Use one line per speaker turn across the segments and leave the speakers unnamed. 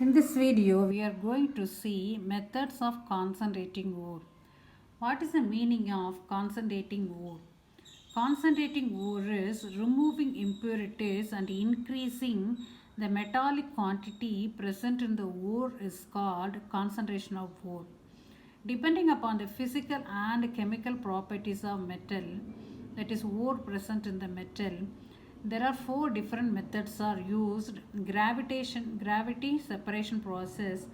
In this video, we are going to see methods of concentrating ore. What is the meaning of concentrating ore? Concentrating ore is removing impurities and increasing the metallic quantity present in the ore is called concentration of ore. Depending upon the physical and chemical properties of metal, that is ore present in the metal, there are four different methods are used: gravity separation process,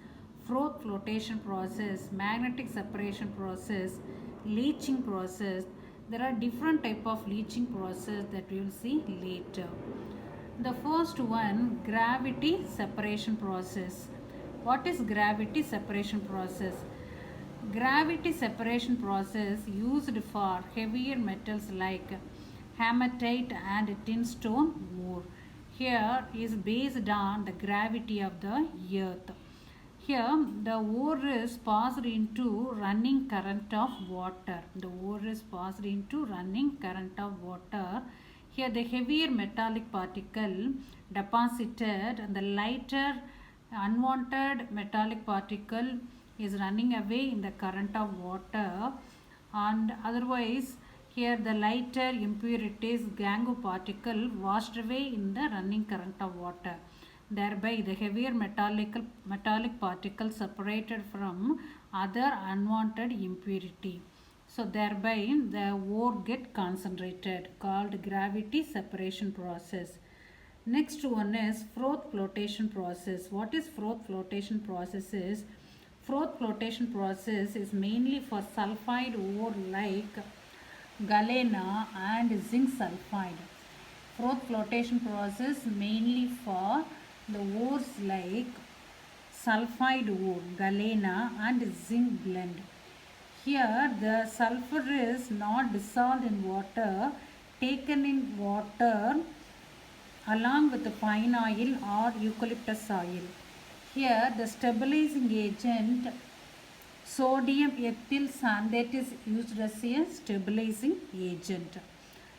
Froth flotation process, magnetic separation process, leaching process. There are different type of leaching process that we will see later. The first one, gravity separation process. What is gravity separation process? Gravity separation process used for heavier metals like hematite and tinstone ore. Here is based on the gravity of the earth. Here the ore is passed into running current of water. The ore is passed into running current of water. Here the heavier metallic particle deposited and the lighter unwanted metallic particle is running away in the current of water, and otherwise here the lighter impurities gangue particle washed away in the running current of water. Thereby the heavier metallic particle separated from other unwanted impurity. So thereby the ore get concentrated, called gravity separation process. Next one is Froth flotation process. What is Froth flotation process is? Froth flotation process is mainly for sulfide ore like galena and zinc sulfide. Froth flotation process mainly for the ores like sulfide ore, galena and zinc blend. Here the sulfur is not dissolved in water, taken in water along with the pine oil or eucalyptus oil. Here the stabilizing agent sodium ethyl sandate is used as a stabilizing agent.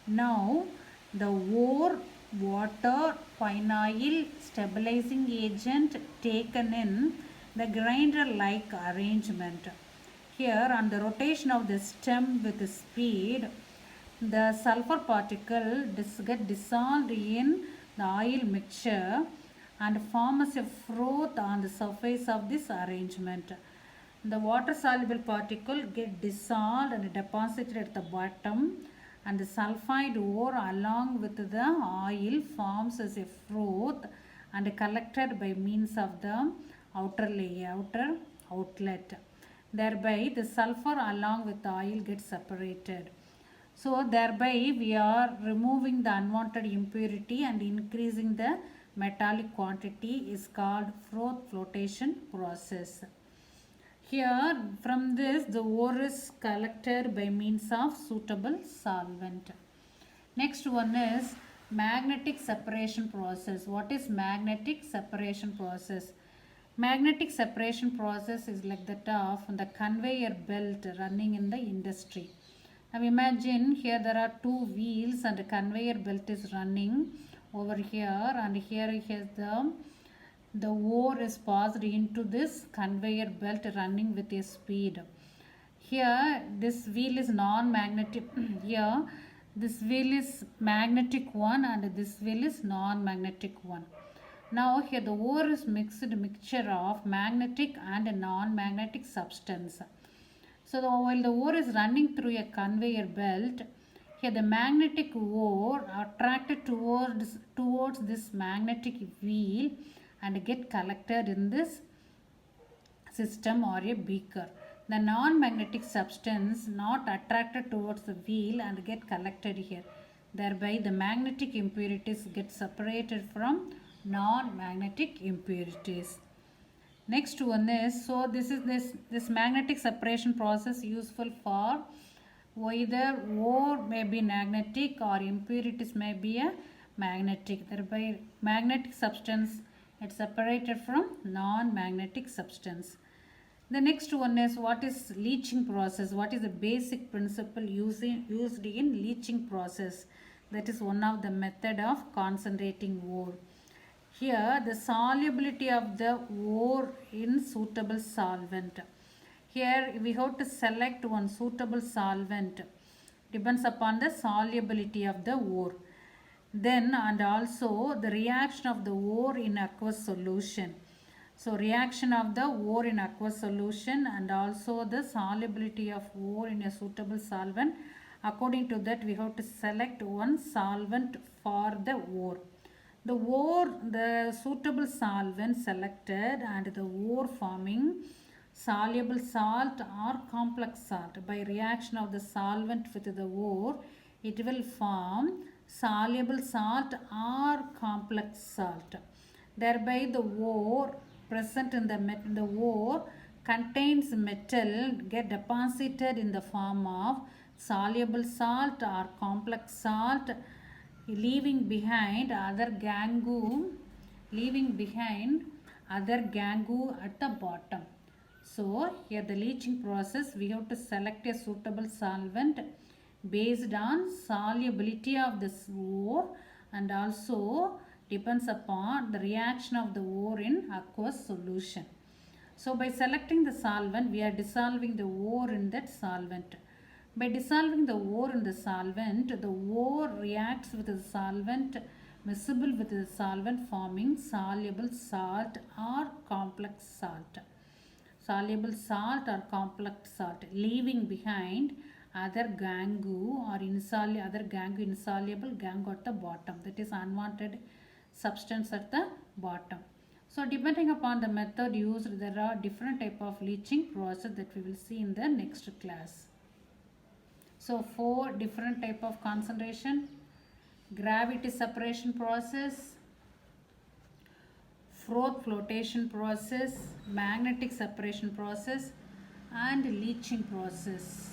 Now the ore, water, pine oil, stabilizing agent taken in the grinder like arrangement. Here on the rotation of the stem with speed, the sulfur particle get dissolved in the oil mixture and forms a froth on the surface of this arrangement. The water soluble particle get dissolved and deposited at the bottom, and the sulfide ore along with the oil forms as a froth and collected by means of the outer layer, outer outlet. Thereby the sulfur along with the oil gets separated. So thereby we are removing the unwanted impurity and increasing the metallic quantity is called Froth flotation process. Here from this the ore is collected by means of suitable solvent. Next one is magnetic separation process. What is magnetic separation process? Magnetic separation process is like that of the conveyor belt running in the industry. Now imagine here there are two wheels and a conveyor belt is running over here, and here the ore is passed into this conveyor belt running with a speed. Here this wheel is non-magnetic. Here this wheel is magnetic one and this wheel is non-magnetic one. Now here the ore is mixture of magnetic and non-magnetic substance. So while the ore is running through a conveyor belt, here the magnetic ore attracted towards this magnetic wheel and get collected in this system or a beaker. The non-magnetic substance not attracted towards the wheel and get collected here. Thereby the magnetic impurities get separated from non-magnetic impurities. Next one is, so this magnetic separation process useful for either ore may be magnetic or impurities may be a magnetic. Thereby magnetic substance it's separated from non-magnetic substance. The next one is, what is leaching process? What is the basic principle used in leaching process? That is one of the method of concentrating ore. Here the solubility of the ore in suitable solvent. Here we have to select one suitable solvent. Depends upon the solubility of the ore. Then and also the reaction of the ore in aqueous solution. So reaction of the ore in aqueous solution and also the solubility of ore in a suitable solvent. According to that we have to select one solvent for the ore. The suitable solvent selected and the ore forming soluble salt or complex salt. By reaction of the solvent with the ore, it will form soluble salt or complex salt. Thereby the ore present in the ore contains metal get deposited in the form of soluble salt or complex salt, leaving behind other gangue at the bottom. So here the leaching process, we have to select a suitable solvent based on solubility of this ore and also depends upon the reaction of the ore in aqueous solution. So by selecting the solvent, we are dissolving the ore in that solvent. By dissolving the ore in the solvent, the ore reacts with the solvent miscible with the solvent forming soluble salt or complex salt. Soluble salt or complex salt, leaving behind other gangue or insoluble gangue at the bottom. That is unwanted substance at the bottom. So depending upon the method used, there are different type of leaching process that we will see in the next class. So 4 different type of concentration: gravity separation process, Froth flotation process, magnetic separation process and leaching process.